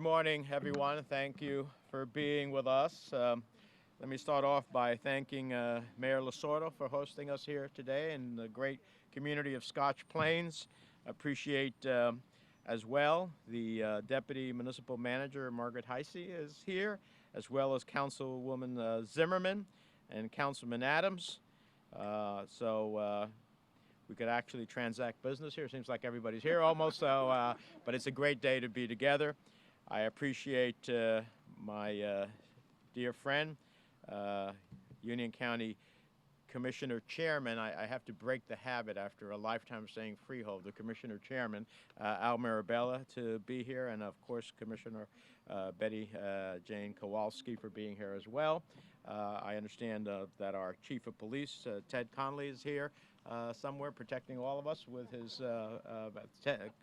morning, everyone. Thank you for being with us. Let me start off by thanking Mayor Lasorda for hosting us here today in the great community of Scotch Plains. Appreciate as well the Deputy Municipal Manager, Margaret Heisey, is here, as well as Councilwoman Zimmerman and Councilman Adams. We could actually transact business here. Seems like everybody's here almost, but it's a great day to be together. I appreciate my dear friend, Union County Commissioner Chairman. I have to break the habit after a lifetime of saying freehold, the Commissioner Chairman, Al Mirabella, to be here, and of course Commissioner Betty Jane Kowalski for being here as well. I understand that our Chief of Police, Ted Conley, is here somewhere protecting all of us with his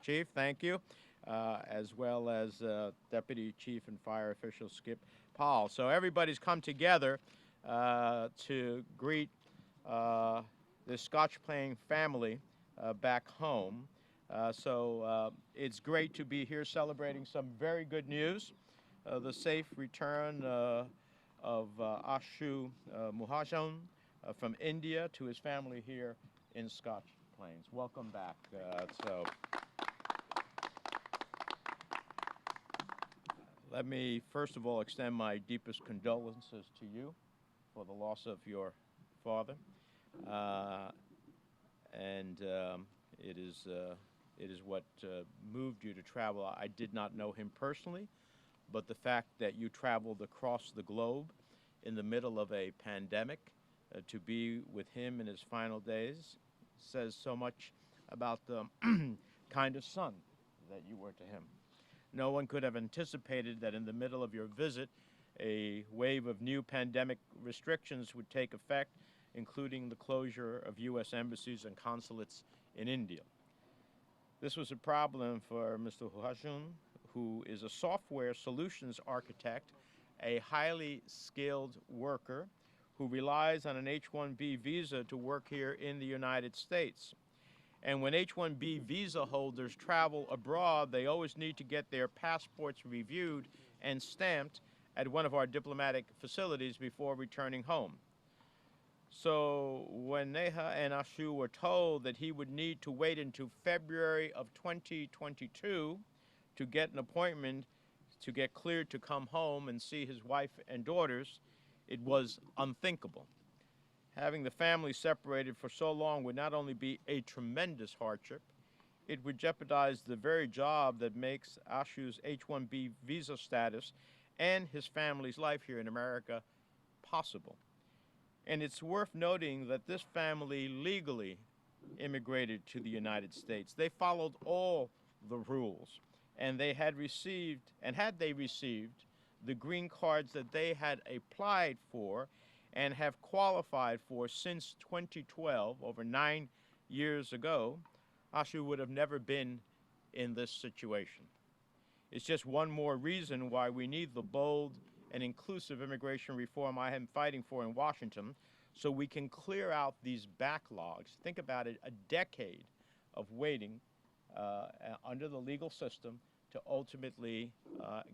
Chief, thank you, as well as Deputy Chief and Fire Official Skip Powell. So everybody's come together to greet the Scotch Plain family back home. It's great to be here celebrating some very good news. The safe return of Ashu Muhajan from India to his family here in Scotch Plains. Welcome back. Let me first of all extend my deepest condolences to you for the loss of your father. It is what moved you to travel. I did not know him personally, but the fact that you traveled across the globe in the middle of a pandemic to be with him in his final days says so much about the kind of son that you were to him. No one could have anticipated that in the middle of your visit, a wave of new pandemic restrictions would take effect, including the closure of U.S. embassies and consulates in India. This was a problem for Mr. Muhajan, who is a software solutions architect, a highly skilled worker who relies on an H-1B visa to work here in the United States. And when H-1B visa holders travel abroad, they always need to get their passports reviewed and stamped at one of our diplomatic facilities before returning home. So when Neha and Ashu were told that he would need to wait until February of 2022 to get an appointment to get cleared to come home and see his wife and daughters, it was unthinkable. Having the family separated for so long would not only be a tremendous hardship, it would jeopardize the very job that makes Ashu's H-1B visa status and his family's life here in America possible. And it's worth noting that this family legally immigrated to the United States. They followed all the rules, and they had received, and had they received, the green cards that they had applied for and have qualified for since 2012, over 9 years ago, Ashu would have never been in this situation. It's just one more reason why we need the bold and inclusive immigration reform I am fighting for in Washington, so we can clear out these backlogs. Think about it, a decade of waiting under the legal system to ultimately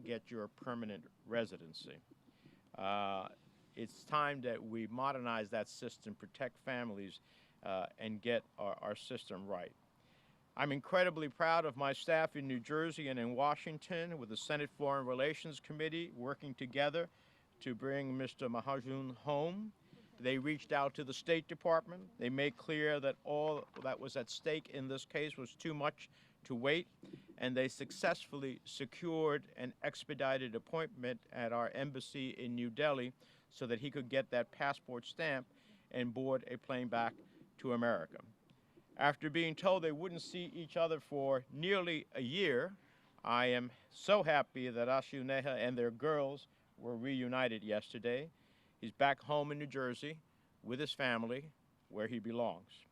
get your permanent residency. It's time that we modernize that system, protect families, and get our system right. I'm incredibly proud of my staff in New Jersey and in Washington with the Senate Foreign Relations Committee working together to bring Mr. Muhajan home. They reached out to the State Department. They made clear that all that was at stake in this case was too much to wait, and they successfully secured an expedited appointment at our embassy in New Delhi so that he could get that passport stamp and board a plane back to America. After being told they wouldn't see each other for nearly a year, I am so happy that Ashu, Neha, and their girls were reunited yesterday. He's back home in New Jersey with his family, where he belongs.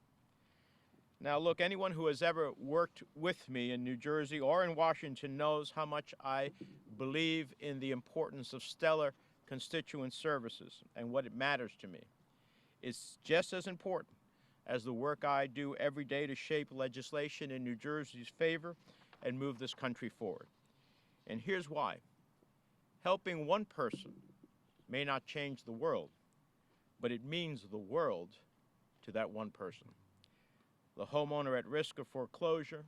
Now, look, anyone who has ever worked with me in New Jersey or in Washington knows how much I believe in the importance of stellar constituent services and what it matters to me. It's just as important as the work I do every day to shape legislation in New Jersey's favor and move this country forward. And here's why. Helping one person may not change the world, but it means the world to that one person. The homeowner at risk of foreclosure,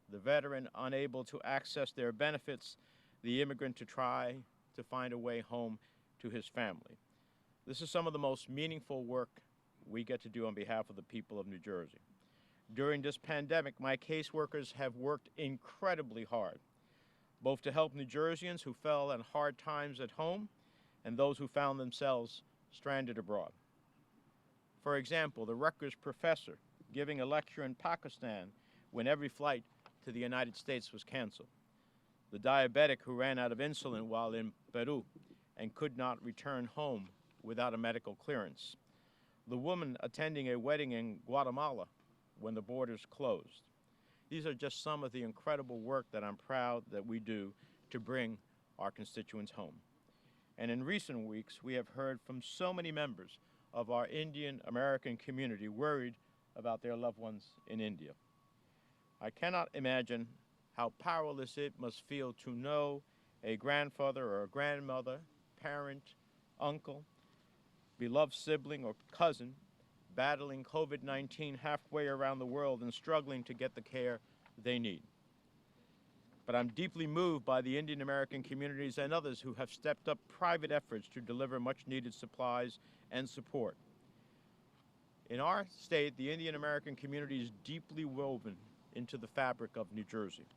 the veteran unable to access their benefits, the immigrant to try to find a way home to his family. This is some of the most meaningful work we get to do on behalf of the people of New Jersey. During this pandemic, my caseworkers have worked incredibly hard, both to help New Jerseyans who fell on hard times at home and those who found themselves stranded abroad. For example, the Rutgers professor giving a lecture in Pakistan when every flight to the United States was canceled. The diabetic who ran out of insulin while in Peru and could not return home without a medical clearance. The woman attending a wedding in Guatemala when the borders closed. These are just some of the incredible work that I'm proud that we do to bring our constituents home. And in recent weeks, we have heard from so many members of our Indian American community worried about their loved ones in India. I cannot imagine how powerless it must feel to know a grandfather or a grandmother, parent, uncle, beloved sibling or cousin battling COVID-19 halfway around the world and struggling to get the care they need. But I'm deeply moved by the Indian American communities and others who have stepped up private efforts to deliver much needed supplies and support. In our state, the Indian American community is deeply woven into the fabric of New Jersey.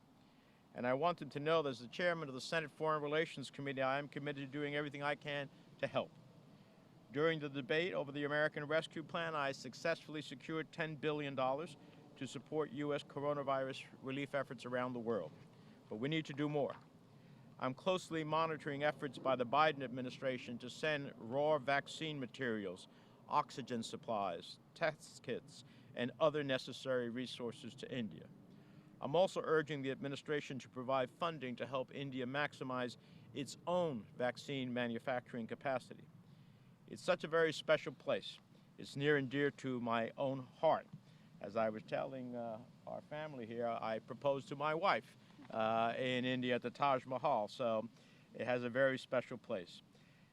And I wanted to know that as the chairman of the Senate Foreign Relations Committee, I am committed to doing everything I can to help. During the debate over the American Rescue Plan, I successfully secured $10 billion to support U.S. coronavirus relief efforts around the world. But we need to do more. I'm closely monitoring efforts by the Biden administration to send raw vaccine materials, oxygen supplies, test kits, and other necessary resources to India. I'm also urging the administration to provide funding to help India maximize its own vaccine manufacturing capacity. It's such a very special place. It's near and dear to my own heart. As I was telling our family here, I proposed to my wife in India at the Taj Mahal, so it has a very special place.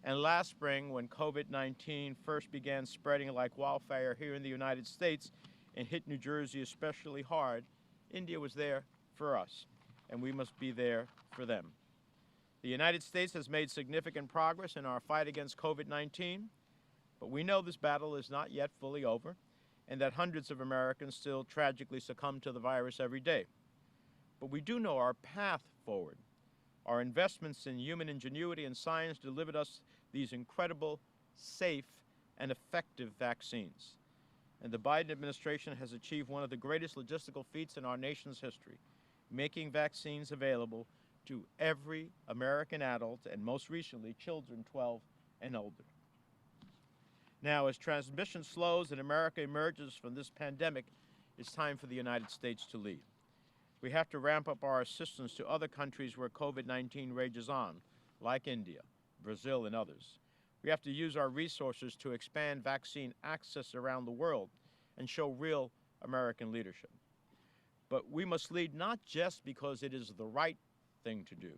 And last spring, when COVID-19 first began spreading like wildfire here in the United States and hit New Jersey especially hard, India was there for us, and we must be there for them. The United States has made significant progress in our fight against COVID-19, but we know this battle is not yet fully over, and that hundreds of Americans still tragically succumb to the virus every day. But we do know our path forward. Our investments in human ingenuity and science delivered us these incredible, safe, and effective vaccines. And the Biden administration has achieved one of the greatest logistical feats in our nation's history, making vaccines available to every American adult, and most recently, children 12 and older. Now, as transmission slows and America emerges from this pandemic, it's time for the United States to lead. We have to ramp up our assistance to other countries where COVID-19 rages on, like India, Brazil, and others. We have to use our resources to expand vaccine access around the world and show real American leadership. But we must lead not just because it is the right thing to do,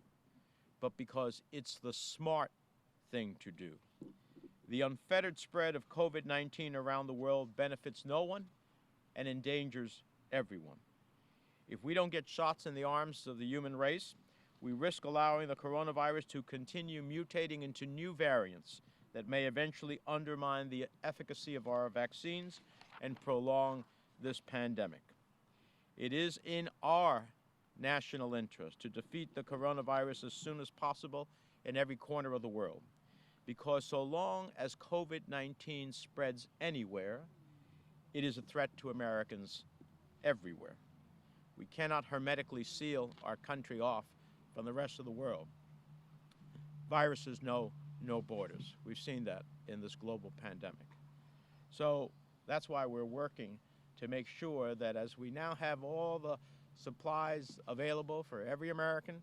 but because it's the smart thing to do. The unfettered spread of COVID-19 around the world benefits no one and endangers everyone. If we don't get shots in the arms of the human race, we risk allowing the coronavirus to continue mutating into new variants that may eventually undermine the efficacy of our vaccines and prolong this pandemic. It is in our national interest to defeat the coronavirus as soon as possible in every corner of the world, because so long as COVID-19 spreads anywhere, it is a threat to Americans everywhere. We cannot hermetically seal our country off from the rest of the world. Viruses know no borders. We've seen that in this global pandemic. So that's why we're working to make sure that as we now have all the supplies available for every American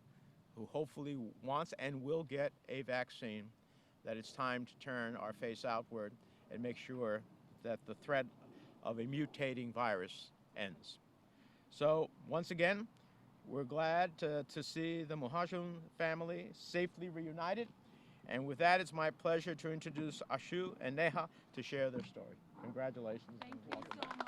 who hopefully wants and will get a vaccine, that it's time to turn our face outward and make sure that the threat of a mutating virus ends. So once again, We're glad to see the Muhajirun family safely reunited. And with that, it's my pleasure to introduce Ashu and Neha to share their story. Congratulations. Thank you so much.